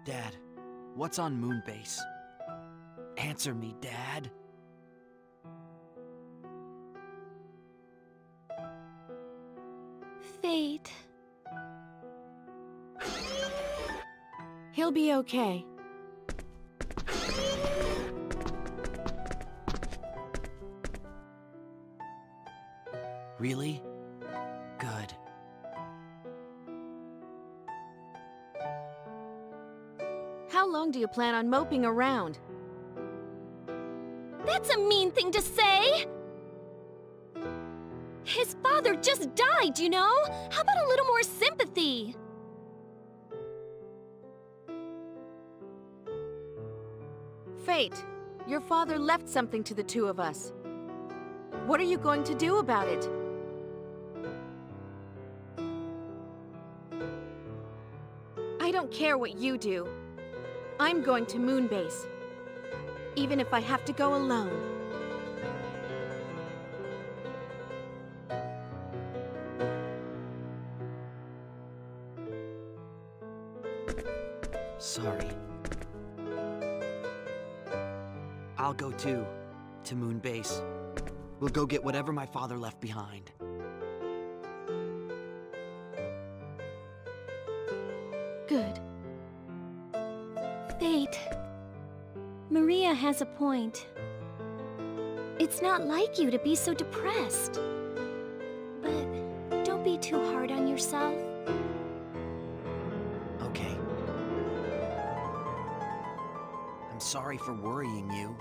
Dad, what's on moonbase? Answer me, Dad. Fate. He'll be okay. Really? Good. How long do you plan on moping around? That's a mean thing to say! His father just died, you know? How about a little more sympathy? Fate, your father left something to the two of us. What are you going to do about it? I don't care what you do. I'm going to moonbase. Even if I have to go alone. Sorry. I'll go too, to moonbase. We'll go get whatever my father left behind. Good. Fate. Maria has a point. It's not like you to be so depressed. But don't be too hard on yourself. Okay. I'm sorry for worrying you.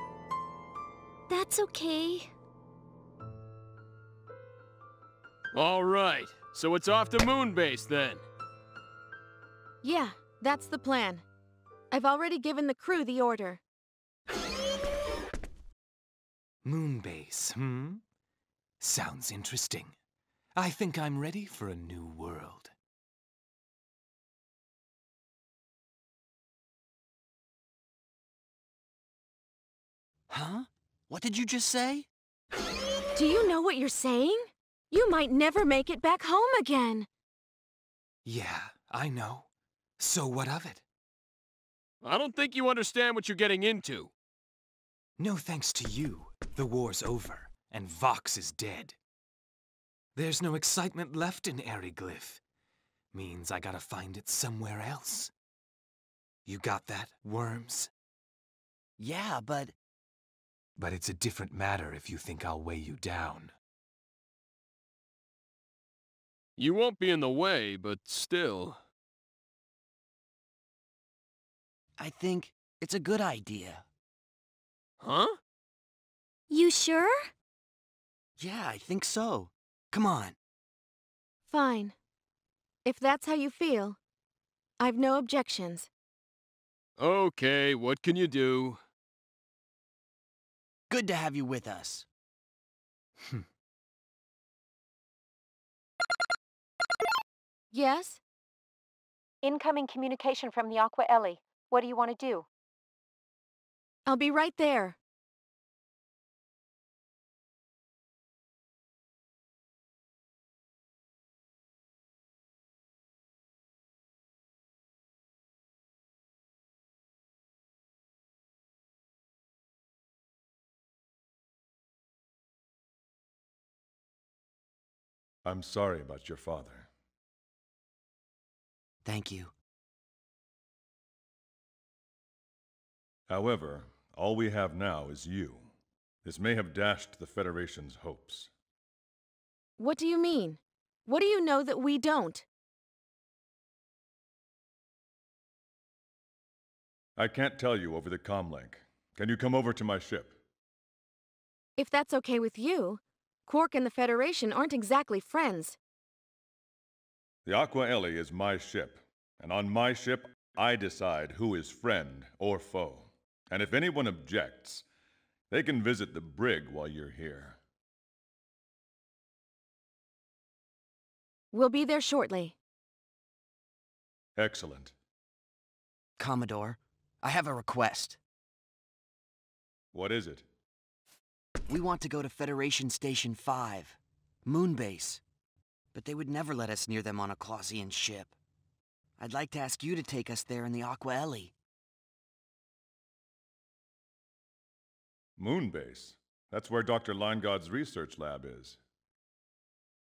That's okay. All right, so it's off to moonbase then. Yeah, that's the plan. I've already given the crew the order. Moonbase, hmm? Sounds interesting. I think I'm ready for a new world. Huh? What did you just say? Do you know what you're saying? You might never make it back home again. Yeah, I know. So what of it? I don't think you understand what you're getting into. No thanks to you, the war's over, and Vox is dead. There's no excitement left in Eriglyph. Means I gotta find it somewhere else. You got that, Worms? Yeah, but... But it's a different matter if you think I'll weigh you down. You won't be in the way, but still. I think it's a good idea. Huh? You sure? Yeah, I think so. Come on. Fine. If that's how you feel, I've no objections. Okay, what can you do? Good to have you with us. Yes? Incoming communication from the Aqua Ellie. What do you want to do? I'll be right there. I'm sorry about your father. Thank you. However, all we have now is you. This may have dashed the Federation's hopes. What do you mean? What do you know that we don't? I can't tell you over the comlink. Can you come over to my ship? If that's okay with you, Quark and the Federation aren't exactly friends. The Aqua Ellie is my ship, and on my ship, I decide who is friend or foe. And if anyone objects, they can visit the brig while you're here. We'll be there shortly. Excellent. Commodore, I have a request. What is it? We want to go to Federation Station 5, Moonbase. But they would never let us near them on a Clausian ship. I'd like to ask you to take us there in the Aqua Ellie. Moonbase? That's where Dr. Linegod's research lab is.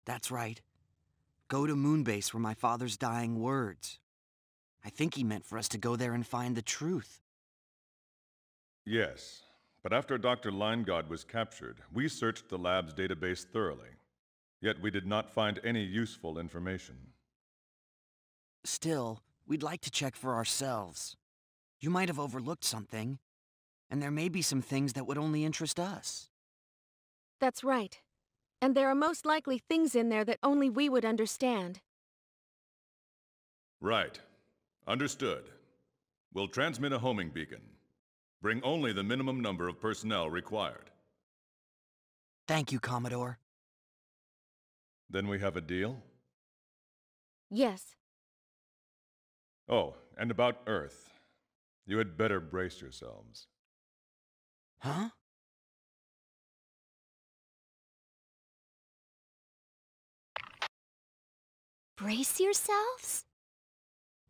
That's right. Go to Moonbase where my father's dying words. I think he meant for us to go there and find the truth. Yes, but after Dr. Linegod was captured, we searched the lab's database thoroughly. Yet we did not find any useful information. Still, we'd like to check for ourselves. You might have overlooked something, and there may be some things that would only interest us. That's right. And there are most likely things in there that only we would understand. Right. Understood. We'll transmit a homing beacon. Bring only the minimum number of personnel required. Thank you, Commodore. Then we have a deal? Yes. Oh, and about Earth. You had better brace yourselves. Huh? Brace yourselves?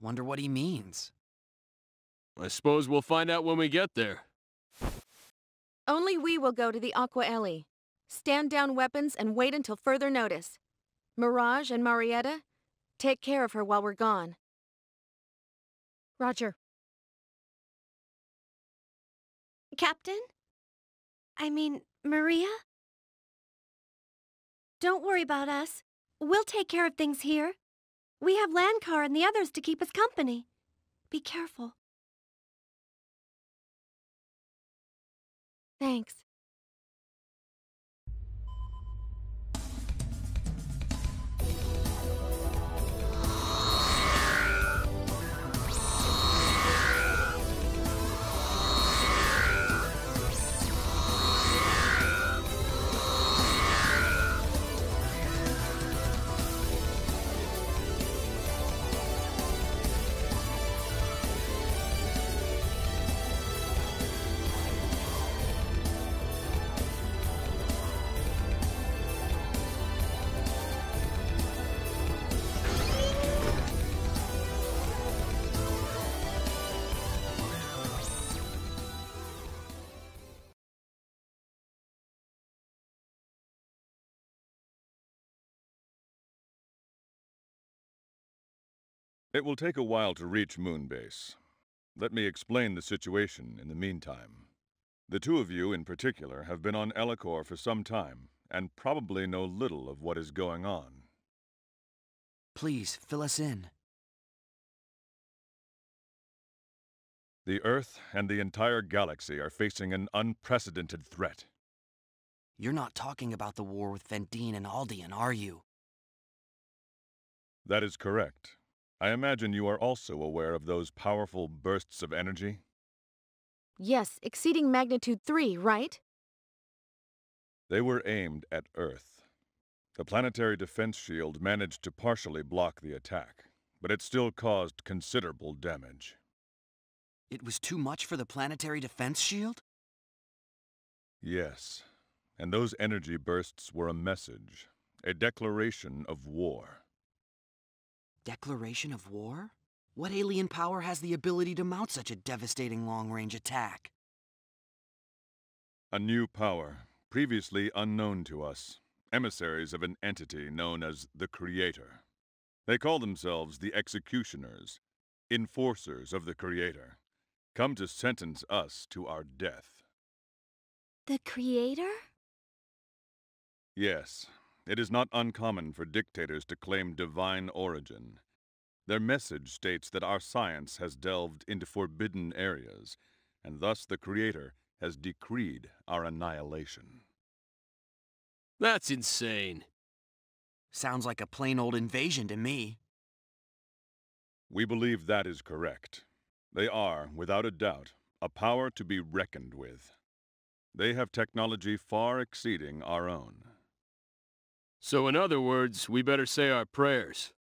Wonder what he means. I suppose we'll find out when we get there. Only we will go to the Aqua Ellie. Stand down weapons and wait until further notice. Mirage and Marietta, take care of her while we're gone. Roger. Captain? I mean, Maria? Don't worry about us. We'll take care of things here. We have Landcar and the others to keep us company. Be careful. Thanks. It will take a while to reach Moonbase. Let me explain the situation in the meantime. The two of you in particular have been on Ellicor for some time, and probably know little of what is going on. Please, fill us in. The Earth and the entire galaxy are facing an unprecedented threat. You're not talking about the war with Vendine and Aldean, are you? That is correct. I imagine you are also aware of those powerful bursts of energy? Yes, exceeding magnitude 3, right? They were aimed at Earth. The planetary defense shield managed to partially block the attack, but it still caused considerable damage. It was too much for the planetary defense shield? Yes, and those energy bursts were a message, a declaration of war. Declaration of war? What alien power has the ability to mount such a devastating long-range attack? A new power, previously unknown to us, emissaries of an entity known as the Creator. They call themselves the Executioners, enforcers of the Creator, come to sentence us to our death. The Creator? Yes, it is not uncommon for dictators to claim divine origin. Their message states that our science has delved into forbidden areas, and thus the Creator has decreed our annihilation. That's insane. Sounds like a plain old invasion to me. We believe that is correct. They are, without a doubt, a power to be reckoned with. They have technology far exceeding our own. So in other words, we better say our prayers.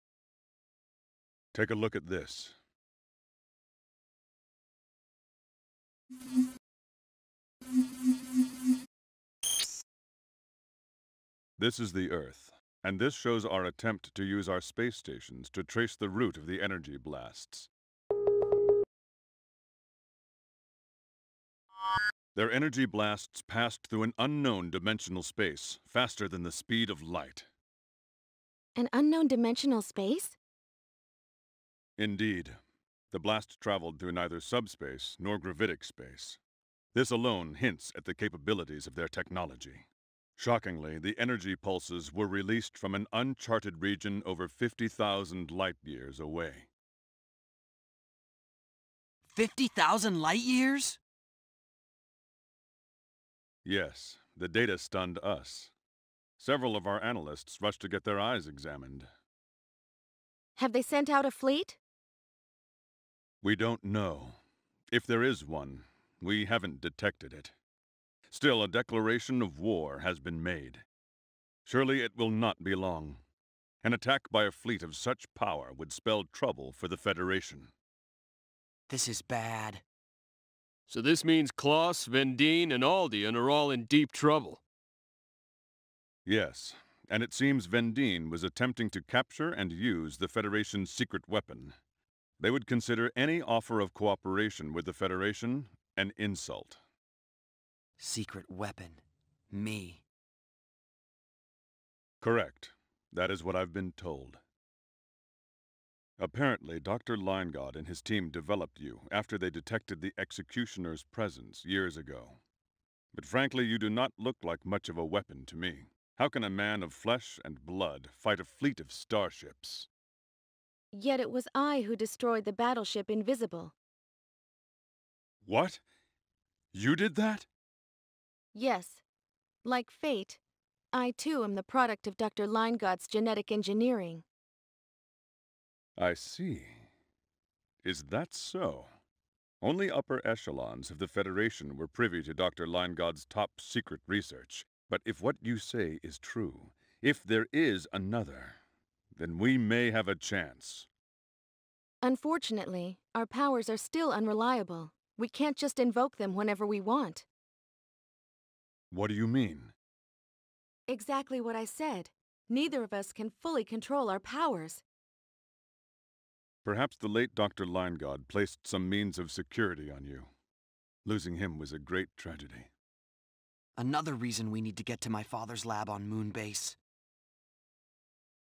Take a look at this. This is the Earth, And this shows our attempt to use our space stations to trace the route of the energy blasts. Their energy blasts passed through an unknown dimensional space, faster than the speed of light. An unknown dimensional space? Indeed. The blast traveled through neither subspace nor gravitic space. This alone hints at the capabilities of their technology. Shockingly, the energy pulses were released from an uncharted region over 50,000 light-years away. 50,000 light years? Yes, the data stunned us. Several of our analysts rushed to get their eyes examined. Have they sent out a fleet? We don't know. If there is one, we haven't detected it. Still, a declaration of war has been made. Surely it will not be long. An attack by a fleet of such power would spell trouble for the Federation. This is bad. So this means Klaus, Vendine, and Aldian are all in deep trouble. Yes, and it seems Vendine was attempting to capture and use the Federation's secret weapon. They would consider any offer of cooperation with the Federation an insult. Secret weapon. Me. Correct. That is what I've been told. Apparently, Dr. Leingod and his team developed you after they detected the Executioner's presence years ago. But frankly, you do not look like much of a weapon to me. How can a man of flesh and blood fight a fleet of starships? Yet it was I who destroyed the battleship Invisible. What? You did that? Yes. Like fate, I too am the product of Dr. Leingod's genetic engineering. I see. Is that so? Only upper echelons of the Federation were privy to Dr. Leingod's top secret research. But if what you say is true, if there is another, then we may have a chance. Unfortunately, our powers are still unreliable. We can't just invoke them whenever we want. What do you mean? Exactly what I said. Neither of us can fully control our powers. Perhaps the late Dr. Leingod placed some means of security on you. Losing him was a great tragedy. Another reason we need to get to my father's lab on moonbase.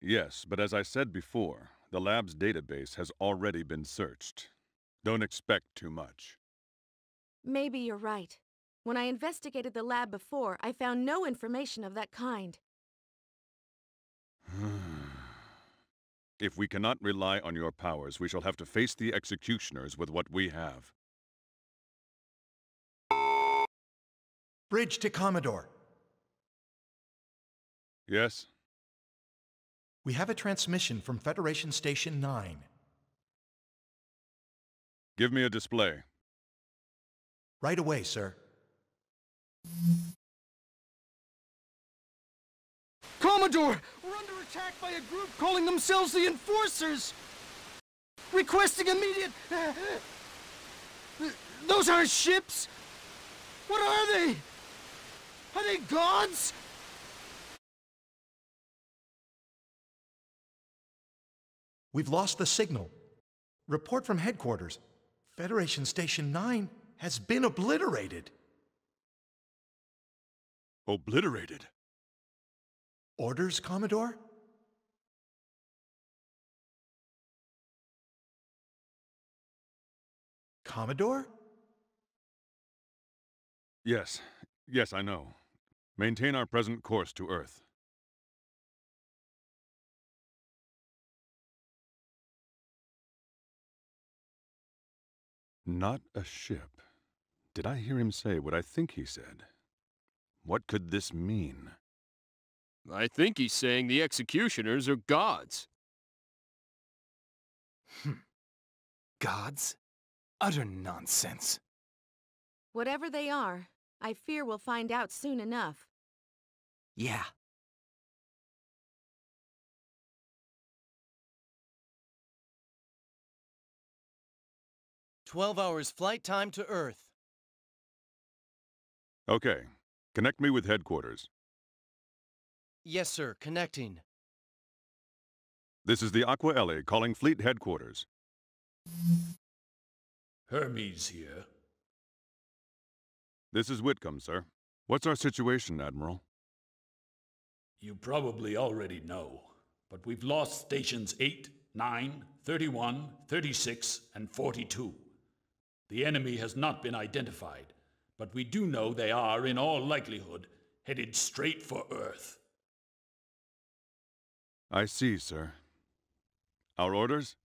Yes, but as I said before, the lab's database has already been searched. Don't expect too much. Maybe you're right. When I investigated the lab before, I found no information of that kind. If we cannot rely on your powers, we shall have to face the Executioners with what we have. Bridge to Commodore. Yes? We have a transmission from Federation Station 9. Give me a display. Right away, sir. Commodore! We're under attack by a group calling themselves the Enforcers! Requesting immediate... Those aren't ships! What are they? Are they gods? We've lost the signal. Report from headquarters. Federation Station 9 has been obliterated. Obliterated? Orders, Commodore? Commodore? Yes. Yes, I know. Maintain our present course to Earth. Not a ship. Did I hear him say what I think he said? What could this mean? I think he's saying the Executioners are gods. Gods? Utter nonsense. Whatever they are, I fear we'll find out soon enough. Yeah. "12 hours flight time to Earth." Okay. Connect me with headquarters. Yes, sir. Connecting. This is the Aqua Ellie calling Fleet Headquarters. Hermes here. This is Whitcomb, sir. What's our situation, Admiral? You probably already know, but we've lost stations 8, 9, 31, 36, and 42. The enemy has not been identified, but we do know they are, in all likelihood, headed straight for Earth. I see, sir. Our orders?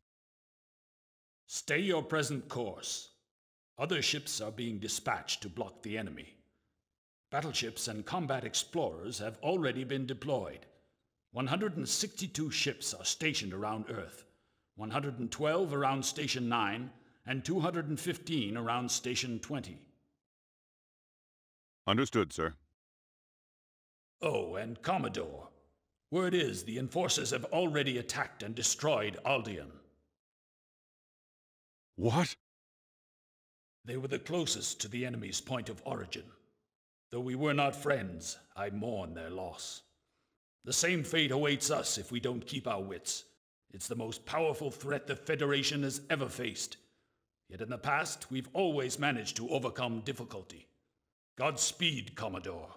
Stay your present course. Other ships are being dispatched to block the enemy. Battleships and combat explorers have already been deployed. 162 ships are stationed around Earth, 112 around Station 9, and 215 around Station 20. Understood, sir. Oh, and Commodore, word is the Enforcers have already attacked and destroyed Aldean. What? They were the closest to the enemy's point of origin. Though we were not friends, I mourn their loss. The same fate awaits us if we don't keep our wits. It's the most powerful threat the Federation has ever faced. Yet in the past, we've always managed to overcome difficulty. Godspeed, Commodore.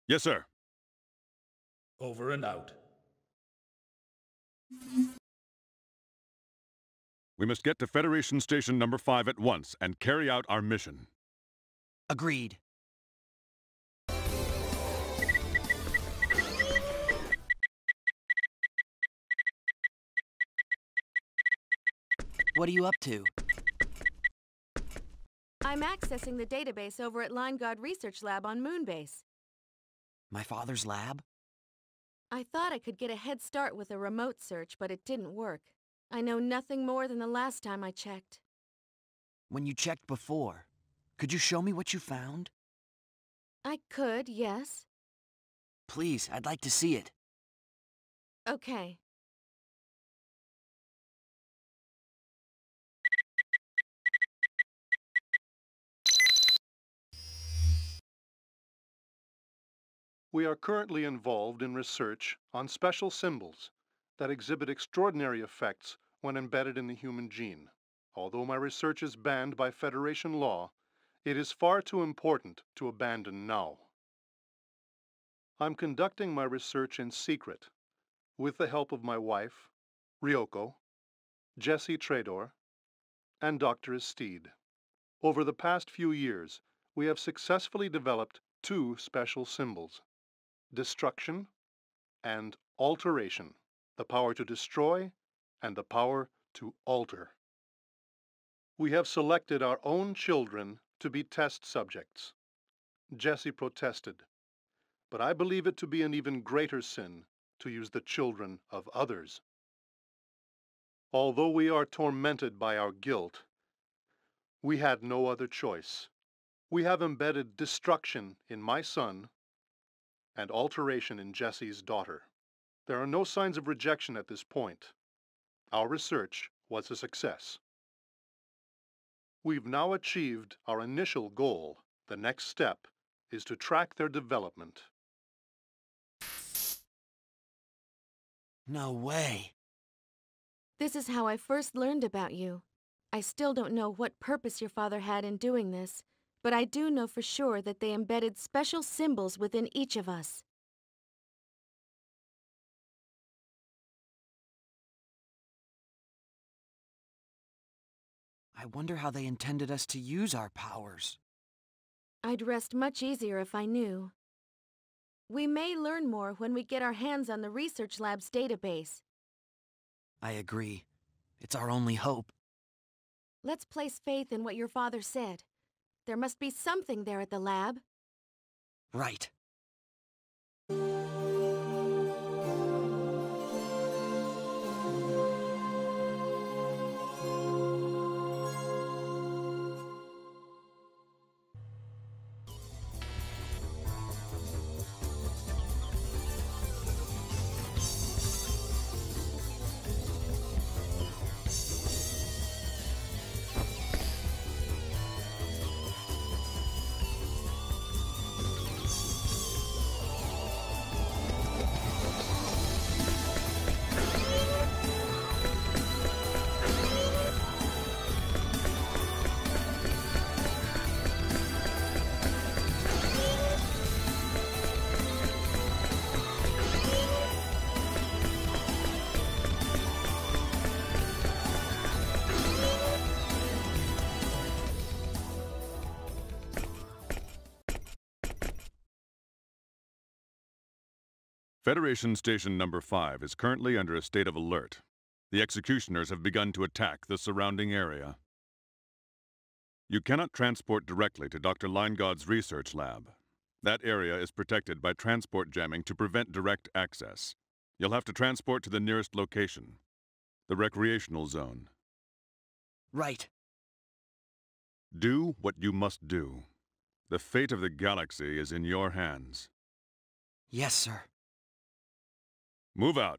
Yes, sir. Over and out. We must get to Federation Station number 5 at once and carry out our mission. Agreed. What are you up to? I'm accessing the database over at Line Guard Research Lab on Moonbase. My father's lab? I thought I could get a head start with a remote search, but it didn't work. I know nothing more than the last time I checked. When you checked before, could you show me what you found? I could, yes. Please, I'd like to see it. Okay. We are currently involved in research on special symbols that exhibit extraordinary effects when embedded in the human gene. Although my research is banned by Federation law, it is far too important to abandon now. I'm conducting my research in secret, with the help of my wife, Ryoko, Jesse Trador, and Dr. Estede. Over the past few years, we have successfully developed 2 special symbols: destruction and alteration, the power to destroy and the power to alter. We have selected our own children to be test subjects. Jesse protested, but I believe it to be an even greater sin to use the children of others. Although we are tormented by our guilt, we had no other choice. We have embedded destruction in my son and alteration in Jesse's daughter. There are no signs of rejection at this point. Our research was a success. We've now achieved our initial goal. The next step is to track their development. No way. This is how I first learned about you. I still don't know what purpose your father had in doing this, but I do know for sure that they embedded special symbols within each of us. I wonder how they intended us to use our powers. I'd rest much easier if I knew. We may learn more when we get our hands on the research lab's database. I agree. It's our only hope. Let's place faith in what your father said. There must be something there at the lab. Right. Federation Station Number 5 is currently under a state of alert. The executioners have begun to attack the surrounding area. You cannot transport directly to Dr. Linegod's research lab. That area is protected by transport jamming to prevent direct access. You'll have to transport to the nearest location, the recreational zone. Right. Do what you must do. The fate of the galaxy is in your hands. Yes, sir. Move out.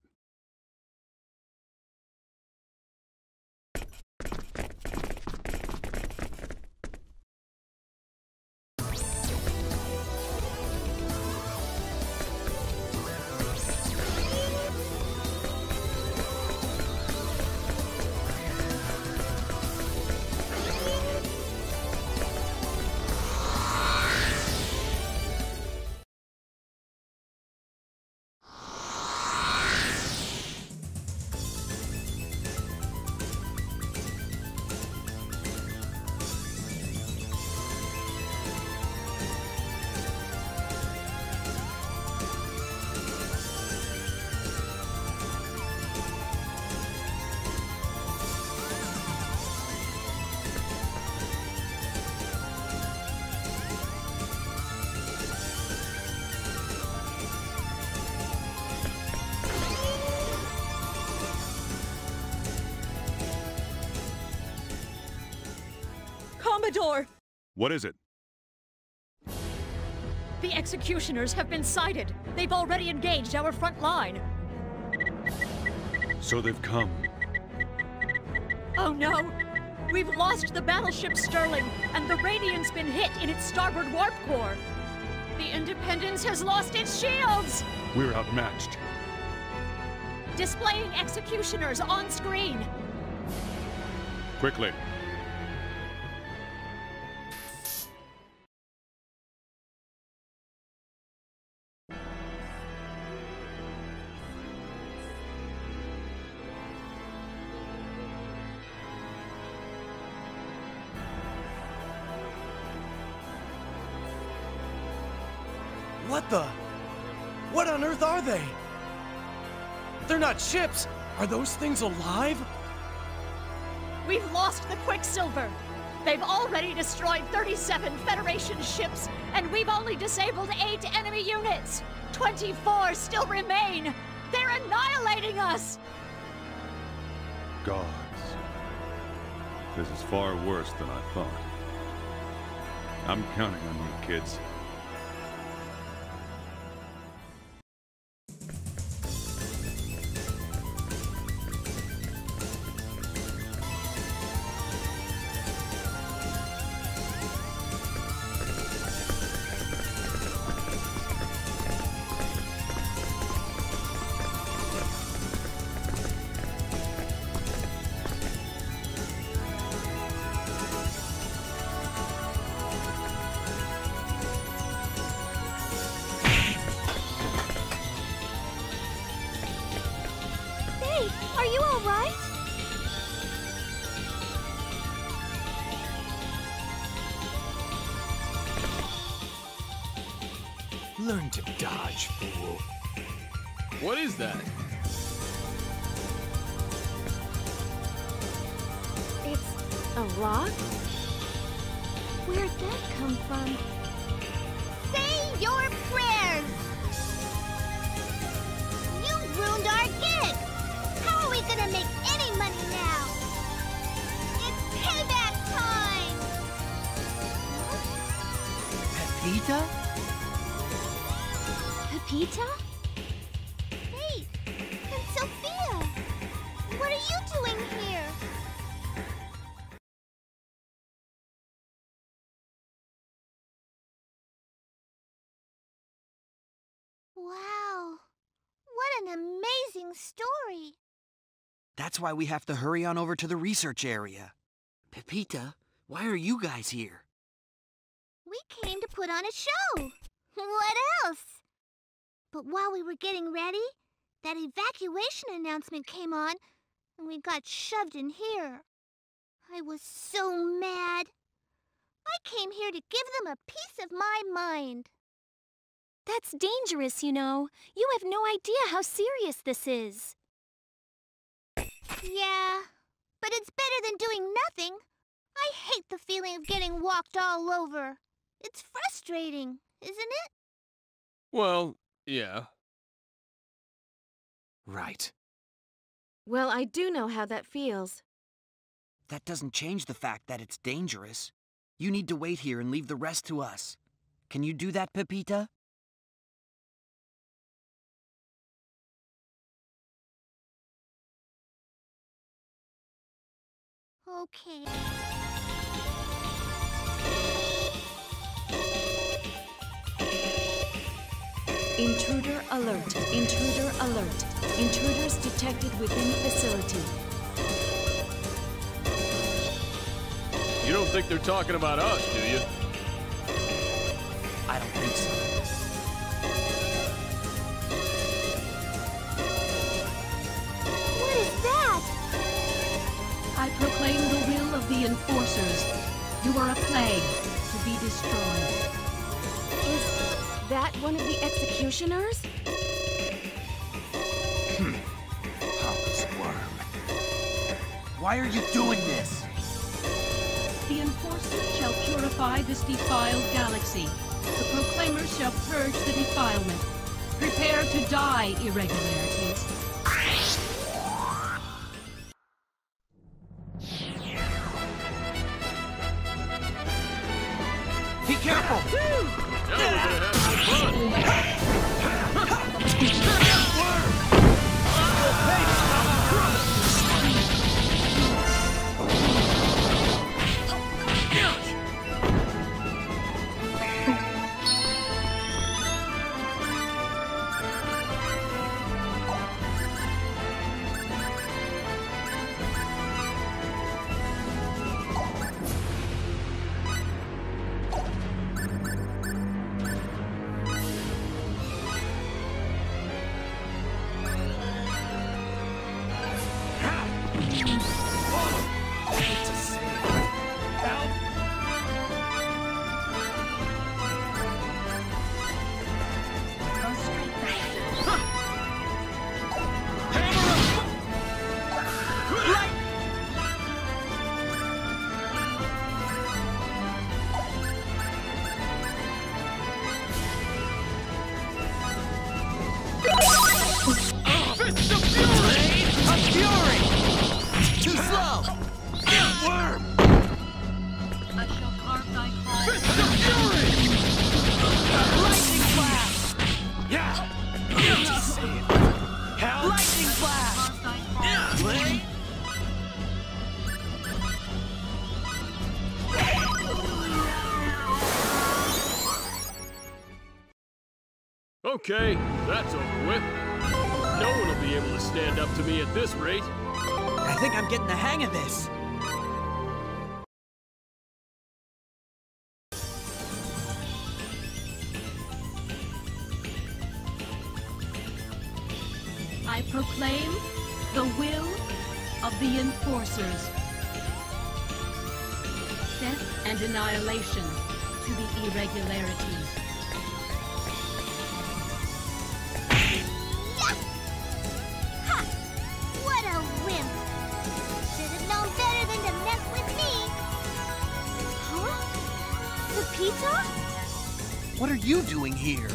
Commodore! What is it? The executioners have been sighted. They've already engaged our front line. So they've come. Oh no! We've lost the battleship Sterling, and the Radiant's been hit in its starboard warp core. The Independence has lost its shields! We're outmatched. Displaying executioners on screen. Quickly. What the? What on earth are they? They're not ships! Are those things alive? We've lost the Quicksilver. They've already destroyed 37 Federation ships, and we've only disabled 8 enemy units. 24 still remain. They're annihilating us! Gods. This is far worse than I thought. I'm counting on you, kids. Are you all right? Learn to dodge, fool. What is that? It's a rock? Where'd that come from? Say your prayers! You ruined our gig! How are we gonna make any money now? It's payback time! Pepita? Pepita? Hey, and Sophia! What are you doing here? Wow, what an amazing story! That's why we have to hurry on over to the research area. Pepita, why are you guys here? We came to put on a show. What else? But while we were getting ready, that evacuation announcement came on, and we got shoved in here. I was so mad. I came here to give them a piece of my mind. That's dangerous, you know. You have no idea how serious this is. Yeah, but it's better than doing nothing. I hate the feeling of getting walked all over. It's frustrating, isn't it? Well, yeah. Right. Well, I do know how that feels. That doesn't change the fact that it's dangerous. You need to wait here and leave the rest to us. Can you do that, Pepita? Okay. Intruder alert. Intruder alert. Intruders detected within facility. You don't think they're talking about us, do you? I don't think so. What is that? I proclaim the will of the Enforcers. You are a plague to be destroyed. Is that one of the executioners? Pompous worm. Why are you doing this? The Enforcers shall purify this defiled galaxy. The Proclaimers shall purge the defilement. Prepare to die, irregularities. Be careful! Now we're gonna have some Okay, that's over with. No one will be able to stand up to me at this rate. I think I'm getting the hang of this. I proclaim the will of the Enforcers. Death and annihilation to the irregularities. Ha! What a wimp! Should have known better than to mess with me. Huh? Pepita? What are you doing here?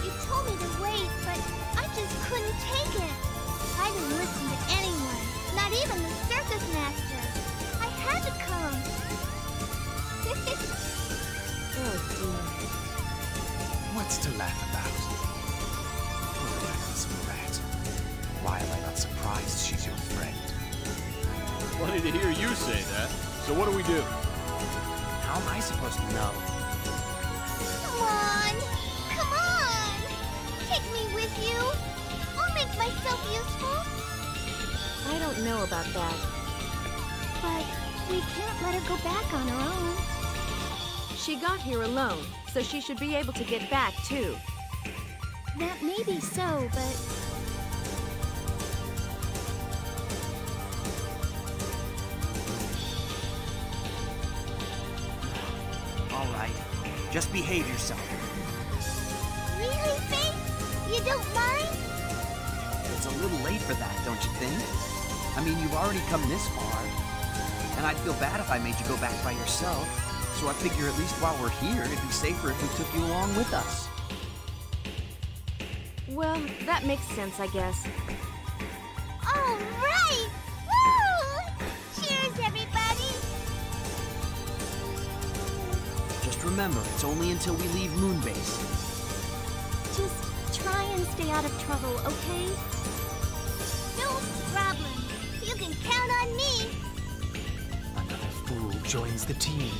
You told me to wait, but I just couldn't take it. I didn't listen to anyone, not even the circus master. I had to come. Oh, dear. What's to laugh about? Poor reckless brat. Why am I not surprised she's your friend? Funny to hear you say that. So what do we do? How am I supposed to know? Come on! Come on! Take me with you. I'll make myself useful. I don't know about that. But we can't let her go back on her own. She got here alone, so she should be able to get back, too. That may be so, but Just behave yourself. Really, Faith? You don't mind? It's a little late for that, don't you think? I mean, you've already come this far. And I'd feel bad if I made you go back by yourself. So I figure at least while we're here, it'd be safer if we took you along with us. Well, that makes sense, I guess. All right! Woo! Cheers, everybody! Just remember, it's only until we leave Moonbase. Just try and stay out of trouble, okay? No problem. You can count on me. Another fool joins the team.